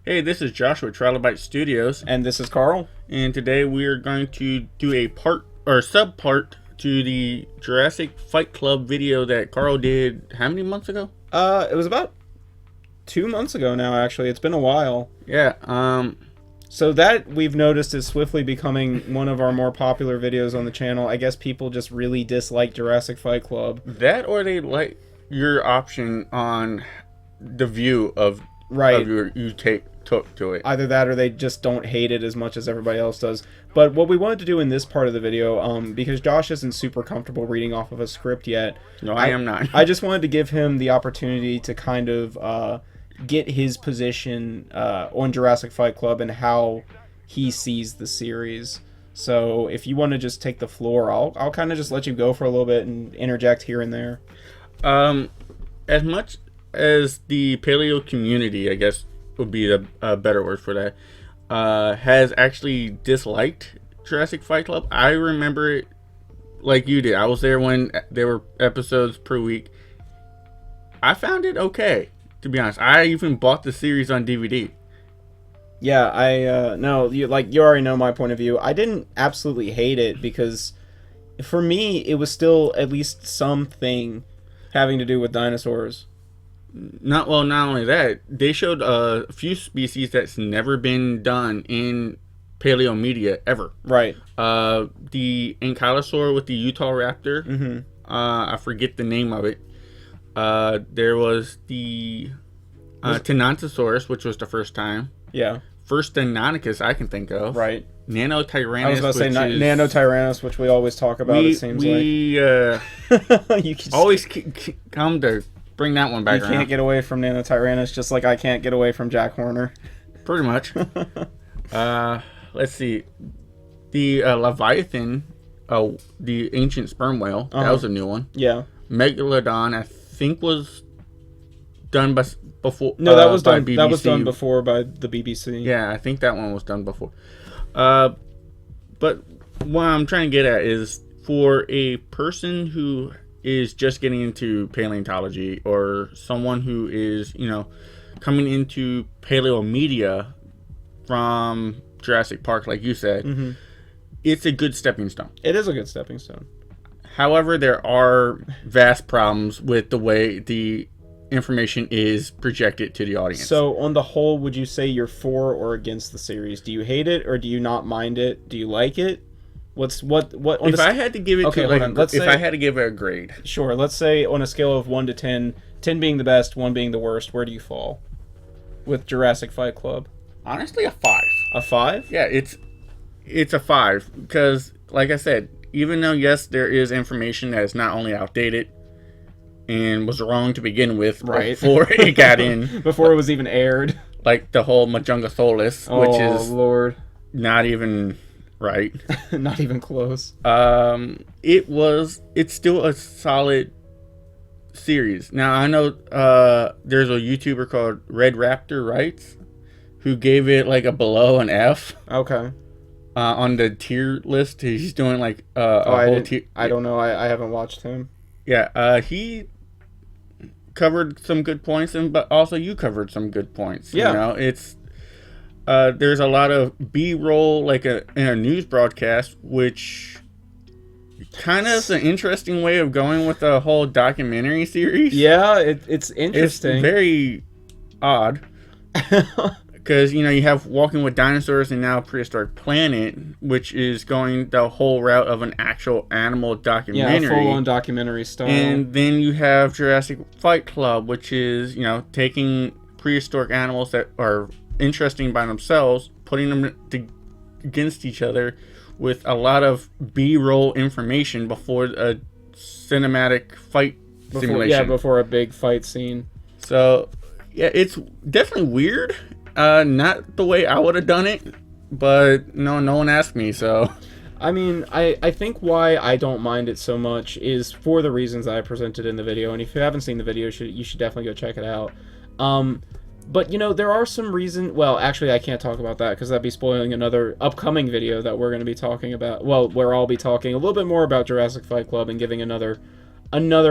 Hey, this is Josh with TriloBITE Studios, And this is Carl. and today we are going to do a part or sub-part to the Jurassic Fight Club video that Carl did how many months ago? It was about 2 months ago now, actually. It's been a while. Yeah, So that we've noticed is swiftly becoming one of our more popular videos on the channel. I guess people just really dislike Jurassic Fight Club. that or they like your option on the view of Right. you took to it. Either that or they just don't hate it as much as everybody else does. But what we wanted to do in this part of the video, because Josh isn't super comfortable reading off of a script yet. No, I am not. I just wanted to give him the opportunity to kind of get his position on Jurassic Fight Club and how he sees the series. So if you want to just take the floor, I'll kind of just let you go for a little bit and interject here and there. As much as the paleo community, I guess would be a better word for that, has actually disliked Jurassic Fight Club. I remember it like you did. I was there when there were episodes per week. I found it okay, to be honest. I even bought the series on DVD. Yeah, no, you already know my point of view. I didn't absolutely hate it because for me it was still at least something having to do with dinosaurs. Not only that, they showed a few species that's never been done in paleo media ever. Right. The ankylosaur with the Utah raptor. Mm-hmm. I forget the name of it. There was the Tenontosaurus, which was the first time. Yeah. First Deinonychus I can think of. Right. Nanotyrannus. I was about to say Nanotyrannus, which we always talk about. It seems like you always come to bring that one back. You around. can't get away from Nanotyrannus, just like I can't get away from Jack Horner. Pretty much. Let's see. The Leviathan, the ancient sperm whale. That was a new one. Yeah. Megalodon, I think, was done before. No, that was done. BBC. That was done before by the BBC. Yeah, I think that one was done before. But what I'm trying to get at is for a person who is just getting into paleontology, or someone who is, coming into paleo media from Jurassic Park, like you said, Mm-hmm. It's a good stepping stone. It is a good stepping stone. However, there are vast problems with the way the information is projected to the audience. So, on the whole, would you say you're for or against the series? Do you hate it or do you not mind it? Do you like it? If I had to give it if I had to give it a grade. Sure, let's say on a scale of 1 to 10, 10 being the best, 1 being the worst, where do you fall with Jurassic Fight Club? Honestly, a 5. A 5? Yeah, it's a 5 because, like I said, even though yes, there is information that is not only outdated and was wrong to begin with, right, before it got in, before it was even aired, like the whole Majungatholus, which is Lord, not even right. Not even close. It's still a solid series. Now I know there's a YouTuber called Red Raptor Rights who gave it like a below an F. Okay. On the tier list, he's doing like I don't know. I haven't watched him. Yeah, he covered some good points, but also you covered some good points. Yeah. It's there's a lot of B-roll, like in a news broadcast, which kind of is an interesting way of going with the whole documentary series. Yeah, it's interesting. It's very odd. Because, you have Walking with Dinosaurs and now Prehistoric Planet, which is going the whole route of an actual animal documentary. Yeah, full-on documentary style. And then you have Jurassic Fight Club, which is, taking prehistoric animals that are interesting by themselves, putting them against each other with a lot of B-roll information before a cinematic fight simulation. Yeah, before a big fight scene. So, yeah, it's definitely weird. Not the way I would have done it, but no one asked me, so. I mean, I think why I don't mind it so much is for the reasons I presented in the video, and if you haven't seen the video, you should definitely go check it out. But, there are some reasons. Well, actually, I can't talk about that because that'd be spoiling another upcoming video that we're going to be talking about. Well, where I'll be talking a little bit more about Jurassic Fight Club and giving another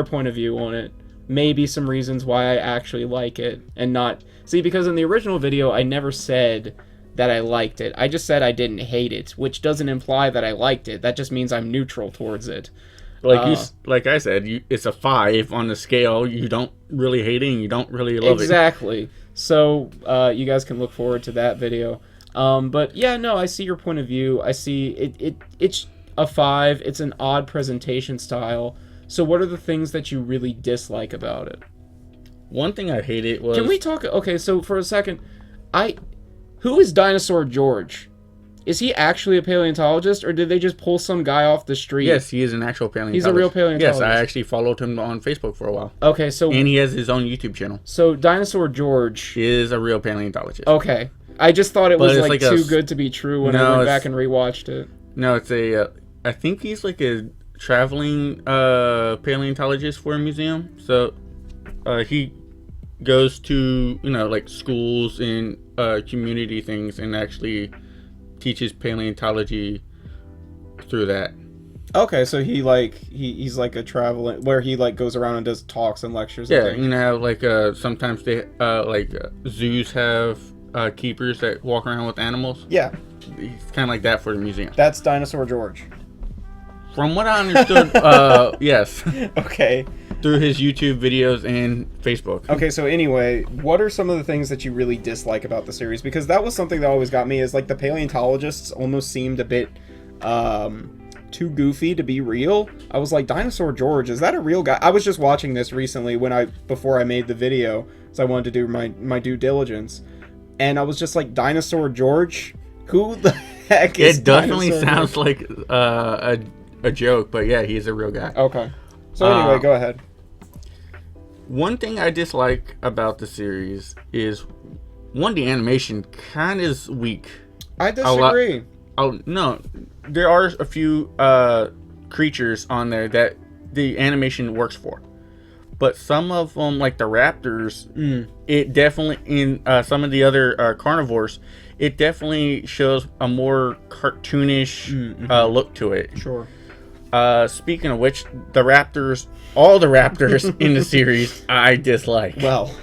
point of view on it. maybe some reasons why I actually like it, and not see, because in the original video I never said that I liked it. I just said I didn't hate it, which doesn't imply that I liked it. That just means I'm neutral towards it. Like I said, it's a 5 on the scale. You don't really hate it, and you don't really love it. Exactly. So you guys can look forward to that video. But yeah, no, I see your point of view. I see it's a 5. It's an odd presentation style. So what are the things that you really dislike about it? One thing I hated was... Can we talk... Okay, so for a second, who is Dinosaur George? Is he actually a paleontologist, or did they just pull some guy off the street? Yes, he is an actual paleontologist. He's a real paleontologist. Yes, I actually followed him on Facebook for a while. Okay, so... And he has his own YouTube channel. So Dinosaur George... is a real paleontologist. Okay. I just thought it was like too a... good to be true when I went back and rewatched it. No, it's a... I think he's like a traveling paleontologist for a museum. So he goes to, like schools and community things and actually teaches paleontology through that. Okay, so he's like a traveling, where he like goes around and does talks and lectures. Yeah, and like sometimes they zoos have keepers that walk around with animals. Yeah, He's kind of like that for the museum. that's Dinosaur George. From what I understood, yes. Okay. Through his YouTube videos and Facebook. Okay, so anyway, what are some of the things that you really dislike about the series? Because that was something that always got me, is like the paleontologists almost seemed a bit too goofy to be real. I was like, Dinosaur George, is that a real guy? I was just watching this recently before I made the video, so I wanted to do my due diligence. And I was just like, Dinosaur George? Who the heck is It definitely Dinosaur sounds George? like a joke, but yeah, he's a real guy. Okay. So anyway, go ahead. One thing I dislike about the series is, one, the animation kind of is weak. I disagree. No, there are a few creatures on there that the animation works for. But some of them, like the raptors, it definitely, in some of the other carnivores, it definitely shows a more cartoonish look to it. Sure. Speaking of which, all the raptors in the series, I dislike. Well,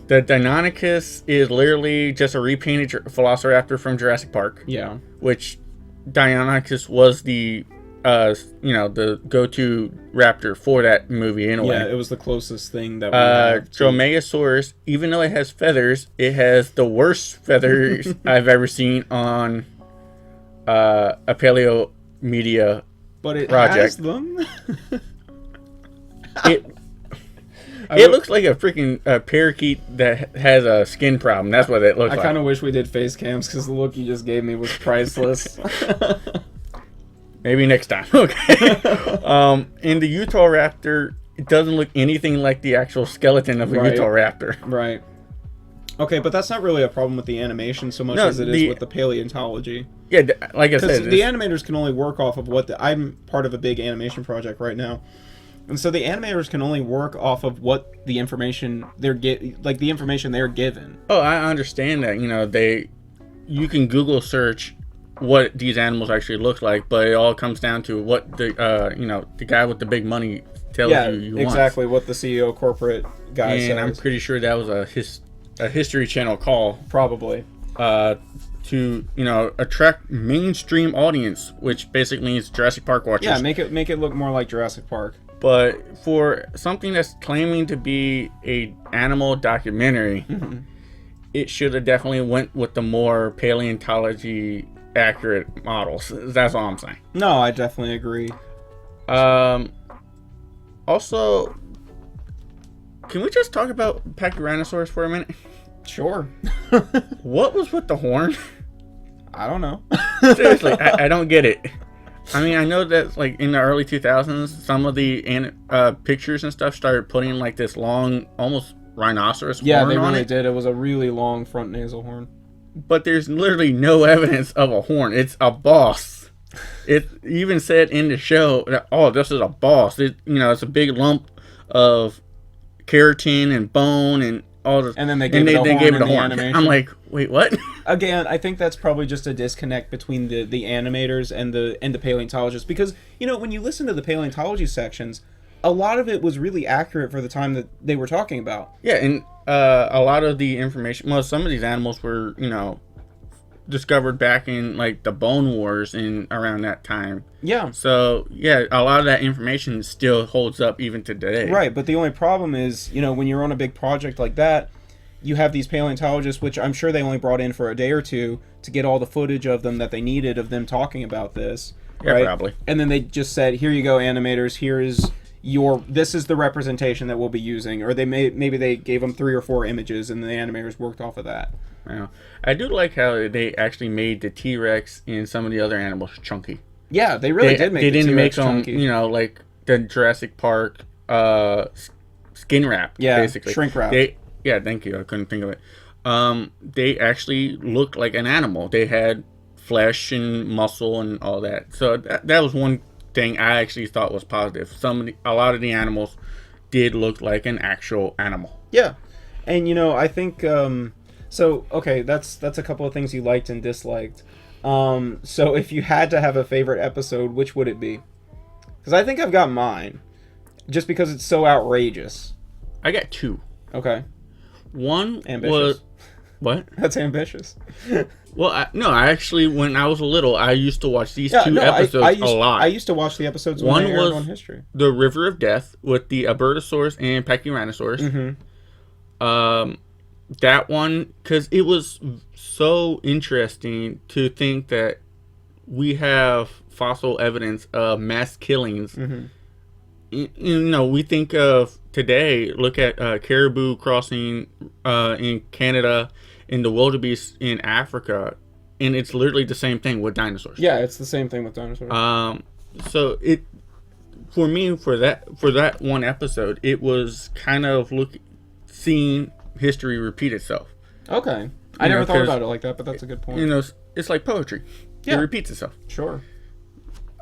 the Deinonychus is literally just a repainted Velociraptor from Jurassic Park. Yeah. Which Deinonychus was the go-to raptor for that movie anyway. Yeah, it was the closest thing that we have to... Dromaeosaurus, even though it has feathers, it has the worst feathers I've ever seen on a paleo media But it project. has them. It looks like a freaking parakeet that has a skin problem. That's what it looks like. I kind of wish we did face cams, because the look you just gave me was priceless. Maybe next time. Okay. In the Utah raptor, it doesn't look anything like the actual skeleton of a Utah raptor. Right. Okay, but that's not really a problem with the animation so much as it is with the paleontology. Yeah, like I said, the animators can only work off of I'm part of a big animation project right now, and so the animators can only work off of what the information the information they're given. Oh, I understand that. You can Google search what these animals actually look like, but it all comes down to what the guy with the big money tells you exactly what the CEO corporate guy says. And I'm pretty sure that was a History Channel call, probably, to attract mainstream audience, which basically means Jurassic Park watchers. Yeah, make it look more like Jurassic Park. But for something that's claiming to be a animal documentary, it should have definitely went with the more paleontology accurate models. That's all I'm saying. No, I definitely agree. Also, can we just talk about Pachyrhinosaurus for a minute? Sure. What was with the horn? I don't know. Seriously, I don't get it. I mean, I know that like in the early 2000s, some of the pictures and stuff started putting like this long, almost rhinoceros horn on it. Yeah, they really did. It was a really long front nasal horn. But there's literally no evidence of a horn. It's a boss. It even said in the show that, oh, this is a boss. It's a big lump of keratin and bone and all this. And then they gave it a horn. I'm like, wait, what? Again, I think that's probably just a disconnect between the animators and the paleontologists, because when you listen to the paleontology sections, a lot of it was really accurate for the time that they were talking about. Yeah, and a lot of the information, well, some of these animals were, discovered back in like the Bone Wars in around that time. Yeah. So yeah, a lot of that information still holds up even today. Right, but the only problem is, when you're on a big project like that, you have these paleontologists, which I'm sure they only brought in for a day or two to get all the footage of them that they needed of them talking about this. Yeah, right? probably. And then they just said, "Here you go, animators. This is the representation that we'll be using." Or maybe they gave them 3 or 4 images, and the animators worked off of that. Yeah. I do like how they actually made the T-Rex and some of the other animals chunky. Yeah, they really did make the didn't T-Rex make them, chunky. like the Jurassic Park skin wrap, basically. Shrink wrap. Thank you. I couldn't think of it. They actually looked like an animal. They had flesh and muscle and all that. So that was one thing I actually thought was positive. A lot of the animals did look like an actual animal. Yeah. And I think so okay, that's a couple of things you liked and disliked. So if you had to have a favorite episode, which would it be? Because I think I've got mine, just because it's so outrageous. I got 2. Okay. One ambitious. Was what? That's ambitious. Well, I actually, when I was little, I used to watch these 2 episodes a lot. I used to watch the episodes when they aired on History. The River of Death with the Albertosaurus and Pachyrhinosaurus. Mm-hmm. That one, because it was so interesting to think that we have fossil evidence of mass killings. Mm-hmm. We think of today, look at caribou crossing in Canada, in the wildebeest in Africa, and it's literally the same thing with dinosaurs. Yeah, it's the same thing with dinosaurs. So it, for me, for that one episode, it was kind of seeing history repeat itself. Okay. I never thought about it like that, but that's a good point. It's like poetry. Yeah. It repeats itself. Sure.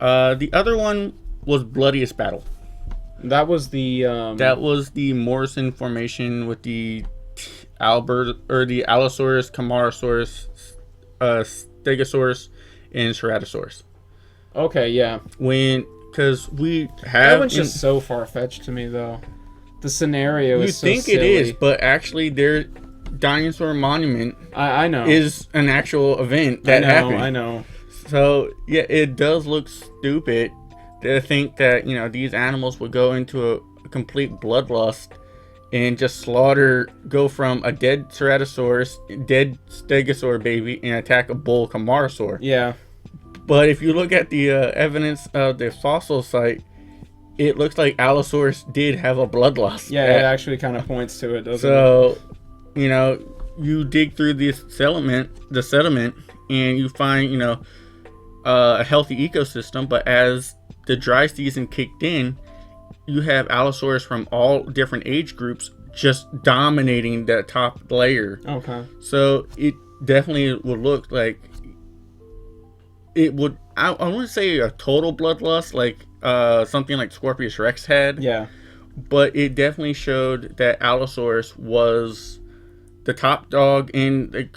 The other one was Bloodiest Battle. That was the Morrison formation with the Allosaurus, Camarasaurus, Stegosaurus, and Ceratosaurus. Okay, yeah. Because we have... That one's just so far-fetched to me, though. The scenario is so silly. You think it is, but actually their dinosaur monument I know. is an actual event that happened. I know. So, yeah, it does look stupid to think that, these animals would go into a complete bloodlust and just go from a dead Ceratosaurus, dead Stegosaur baby, and attack a bull Camarasaur. Yeah. But if you look at the evidence of the fossil site, it looks like Allosaurus did have a bloodlust. Yeah, it actually kind of points to it, doesn't it? So, you dig through the sediment, and you find, a healthy ecosystem. But as the dry season kicked in, you have Allosaurus from all different age groups just dominating that top layer. Okay. So it definitely would look like it would. I wouldn't say a total bloodlust like something like Scorpius Rex had. Yeah. But it definitely showed that Allosaurus was the top dog in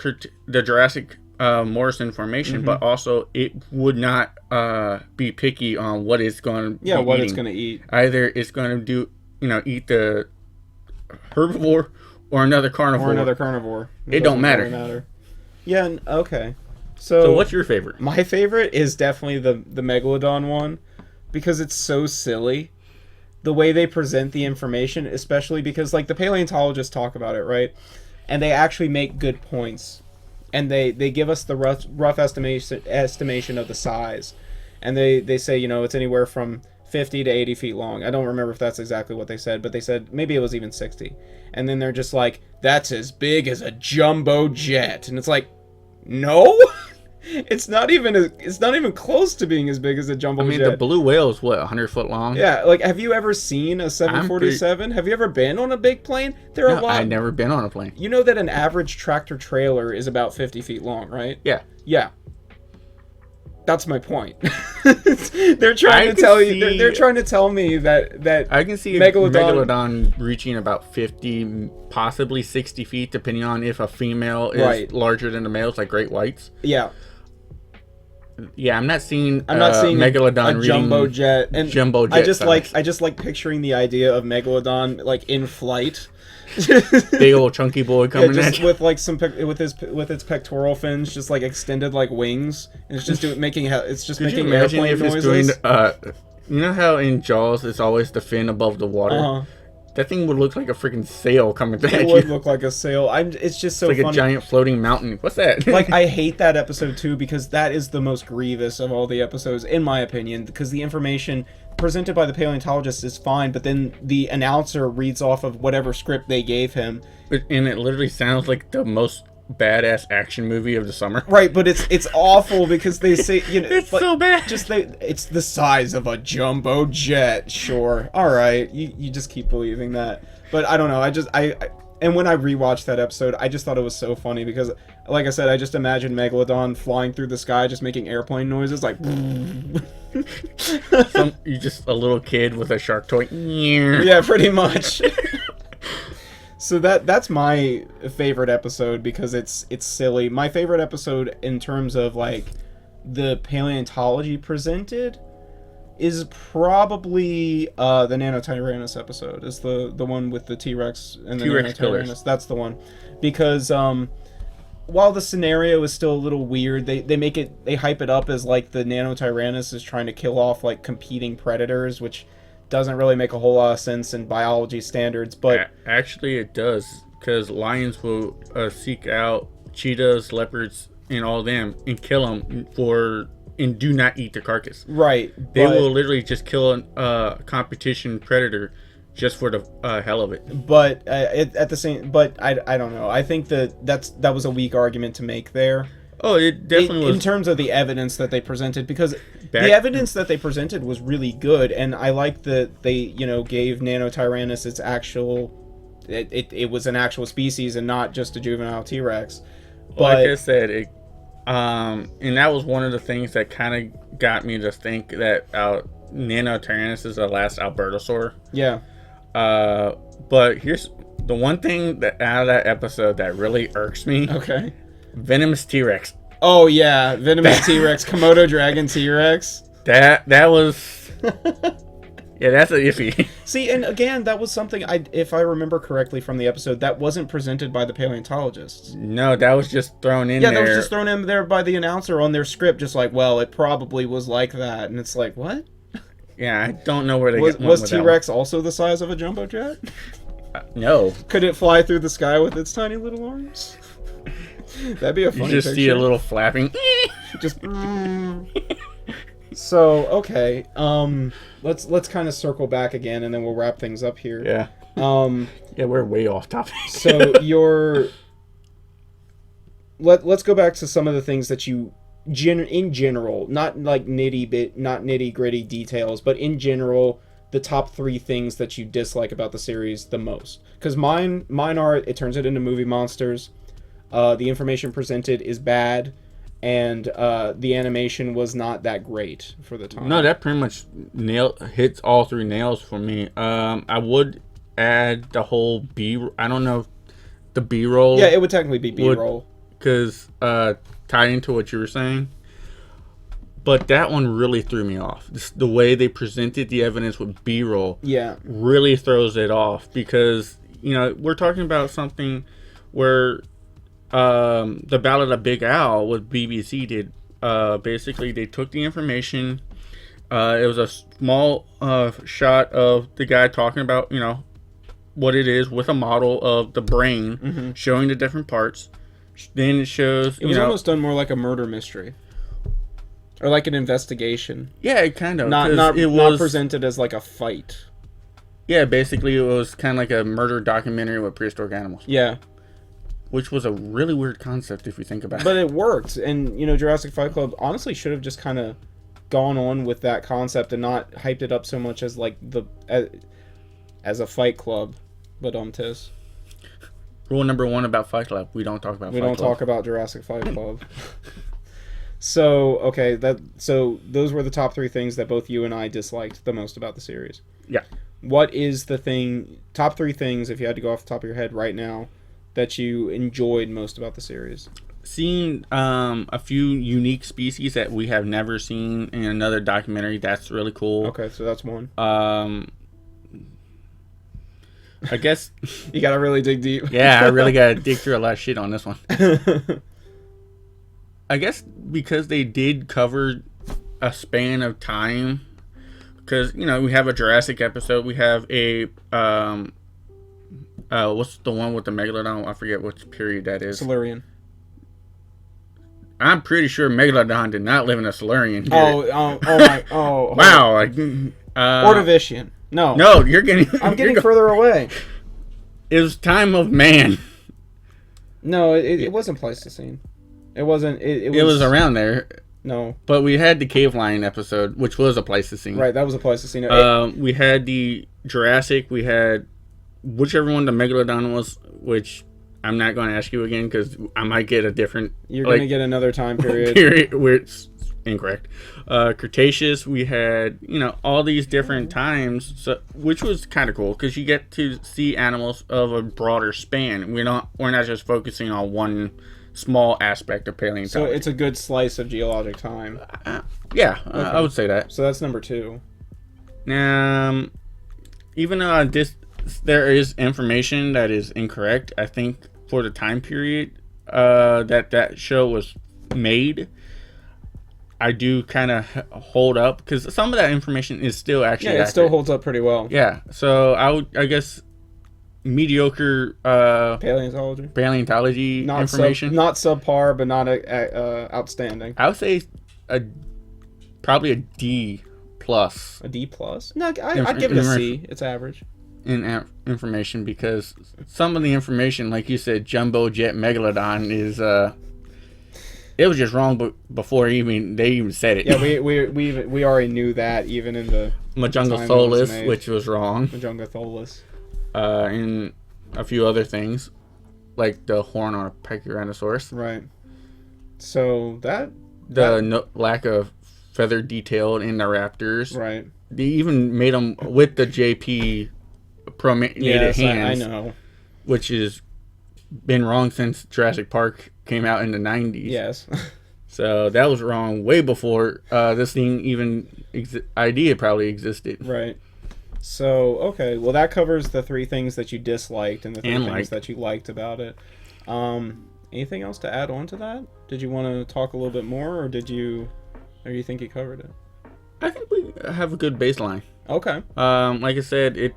the Jurassic Morrison formation, Mm-hmm. but also it would not be picky on what it's going to it's going to eat. Either it's going to eat the herbivore or another carnivore. It don't matter. Really matter. Yeah, okay. So what's your favorite? My favorite is definitely the Megalodon one, because it's so silly. The way they present the information, especially because like the paleontologists talk about it, right? And they actually make good points. And they give us the rough estimation of the size. And they say, it's anywhere from 50 to 80 feet long. I don't remember if that's exactly what they said, but they said maybe it was even 60. And then they're just like, that's as big as a jumbo jet. And it's like, no, it's not even close to being as big as a jumbo jet. The blue whale is 100 foot long? Yeah, like have you ever seen a 747? Have you ever been on a big plane? I've never been on a plane. You know that an average tractor trailer is about 50 feet long, right? Yeah. Yeah. That's my point. They're trying to tell you. They're trying to tell me that I can see Megalodon reaching about 50, possibly 60 feet, depending on if a female is larger than the males, like great whites. Yeah. Yeah, I'm not seeing. I'm not seeing Megalodon a jumbo reading jet, and jumbo jet I just like picturing the idea of Megalodon like in flight. Big old chunky boy coming just at you. with like with its pectoral fins just like extended like wings, and it's just making airplane noises. Doing, you know how in Jaws it's always the fin above the water? Uh-huh. That thing would look like a freaking sail coming at you. It would look like a sail. It's just so like funny. a giant floating mountain. What's that? Like, I hate that episode too, because that is the most grievous of all the episodes, in my opinion, because the information presented by the paleontologist is fine, but then the announcer reads off of whatever script they gave him. And it literally sounds like the most badass action movie of the summer. Right, but it's awful because they say, you know, it's so bad. It's the size of a jumbo jet. Sure, all right, you just keep believing that. But I don't know. And when I rewatched that episode, I just thought it was so funny because, like I said, I just imagined Megalodon flying through the sky, just making airplane noises like. You just a little kid with a shark toy. Yeah, pretty much. So that's my favorite episode because it's silly. My favorite episode in terms of like the paleontology presented is probably the Nanotyrannus episode. Is the one with the T-Rex and the T-Rex Nanotyrannus. killers. That's the one. Because while the scenario is still a little weird, they hype it up as like the Nanotyrannus is trying to kill off like competing predators, which doesn't really make a whole lot of sense in biology standards, but actually it does, because lions will seek out cheetahs, leopards, and all them and kill them and do not eat the carcass. Right. They will literally just kill a competition predator just for the hell of it. But I don't know. I think that was a weak argument to make there. Oh, it definitely was. In terms of the evidence that they presented, because the evidence that they presented was really good, and I like that they, gave Nanotyrannus its actual... It was an actual species and not just a juvenile T-Rex. But, like I said, and that was one of the things that kind of got me to think that Nanotyrannus is the last Albertosaur. Yeah. But here's the one thing that out of that episode that really irks me. Okay. Venomous T-Rex. Oh yeah, venomous T-Rex, Komodo dragon T-Rex. That was yeah, that's a iffy. See, and again, that was something if I remember correctly from the episode, that wasn't presented by the paleontologists. No, that was just thrown in there. Yeah, that was just thrown in there by the announcer on their script, just like, well, it probably was like that, and it's like, what? Yeah, I don't know where they was T-Rex also the size of a jumbo jet? No. Could it fly through the sky with its tiny little arms? That'd be a funny You just picture. see a little flapping. Just. So okay, let's kind of circle back again, and then we'll wrap things up here. Yeah. Yeah, we're way off topic. So let's go back to some of the things that you in general, not like nitty gritty details, but in general, the top 3 things that you dislike about the series the most. Because mine are, it turns it into movie monsters. The information presented is bad, and the animation was not that great for the time. No, that pretty much hits all 3 nails for me. I would add the whole I don't know if the B-roll. Yeah, it would technically be B-roll. Because tied into what you were saying. But that one really threw me off. The way they presented the evidence with B-roll really throws it off. Because, we're talking about something where the Ballad of Big Al, what BBC did, basically they took the information. It was a small shot of the guy talking about, what it is with a model of the brain, showing the different parts. Then it shows, it was almost done more like a murder mystery. Or like an investigation. Yeah, it kind of. Not presented as like a fight. Yeah, basically it was kind of like a murder documentary with prehistoric animals. Yeah. Which was a really weird concept if you think about it. But it worked. And, Jurassic Fight Club honestly should have just kind of gone on with that concept and not hyped it up so much as like as a fight club. But Rule number 1 about Fight Club: we don't talk about. We don't talk about Jurassic Fight Club. So okay, so those were the top 3 things that both you and I disliked the most about the series. Yeah. What is the top 3 things, if you had to go off the top of your head right now, that you enjoyed most about the series? seeing a few unique species that we have never seen in another documentary. That's really cool. Okay, so that's one. I guess You gotta really dig deep. yeah, I really gotta dig through a lot of shit on this one. I guess because they did cover a span of time, because we have a Jurassic episode, we have a what's the one with the megalodon? I forget which period that is. Silurian. I'm pretty sure Megalodon did not live in a Silurian period. Wow. Like, Ordovician. No, you're getting. I'm getting further away. It was time of man. No, it wasn't Pleistocene. It wasn't. It It was around there. No. But we had the Cave Lion episode, which was a Pleistocene. Right, that was a Pleistocene. We had the Jurassic. We had whichever one the Megalodon was, which I'm not going to ask you again because I might get a different. You're going to get another time period. Where it's incorrect. Cretaceous. We had all these different times, which was kind of cool because you get to see animals of a broader span. We're not just focusing on one small aspect of paleontology. So it's a good slice of geologic time. Yeah, okay. I would say that. So that's number 2. Even though there is information that is incorrect, I think for the time period that show was made, I do kind of hold up because some of that information is still actually accurate. Still holds up pretty well. Yeah, so I guess mediocre paleontology information. Not subpar, but not outstanding. I would say probably a D plus. A D plus? No, I'd give it a C. It's average. In information, because some of the information, like you said, Jumbo Jet Megalodon is it was just wrong before they even said it. Yeah, we already knew that even in the Majungatholus, which was wrong. Majungatholus. And a few other things, like the horn on a Pachyrhinosaurus. Right. So lack of feather detail in the raptors. Right. They even made them with the JP pronated hands. I know. Which has been wrong since Jurassic Park came out in the 90s. Yes. So that was wrong way before this thing even idea probably existed. Right. So, okay. Well, that covers the 3 things that you disliked and the 3 things that you liked about it. Anything else to add on to that? Did you want to talk a little bit more, or do you think you covered it? I think we have a good baseline. Okay. Like I said,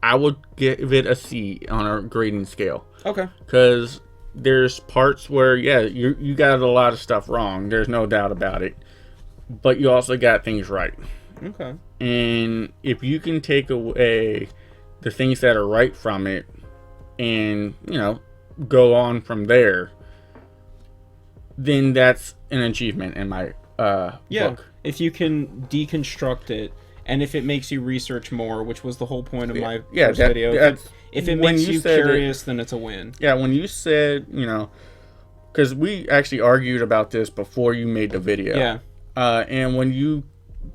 I would give it a C on our grading scale. Okay. Because there's parts where, you got a lot of stuff wrong. There's no doubt about it. But you also got things right. Okay. And if you can take away the things that are right from it and, go on from there, then that's an achievement in my book. If you can deconstruct it, and if it makes you research more, which was the whole point of my first video. If it makes you curious, then it's a win. Yeah, when you said, because we actually argued about this before you made the video. Yeah. And when you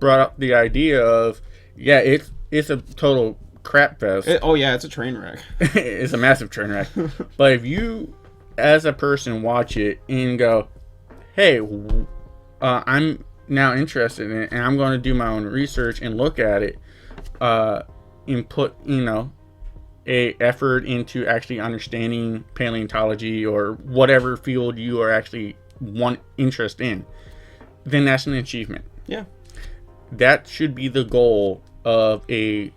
brought up the idea of, it's a total crap fest. It's a train wreck. It's a massive train wreck. But if you, as a person, watch it and go, hey, I'm now interested in it, and I'm going to do my own research and look at it, and put, a effort into actually understanding paleontology or whatever field you are actually interest in, then that's an achievement. Yeah. That should be be of a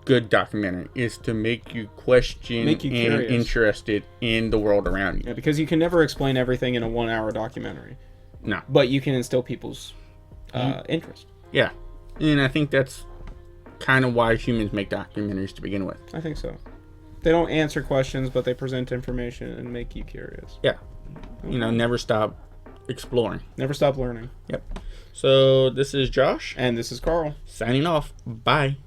good documentary, is to make you question and curious. Interested in the world around you. Yeah, because you can never explain everything in a 1-hour documentary. No. But you can instill people's interest. Yeah. And I think that's kind of why humans make documentaries to begin with. I think so. They don't answer questions, but they present information and make you curious. Yeah. Okay. Never stop exploring. Never stop learning. Yep. So this is Josh. And this is Carl. Signing off. Bye.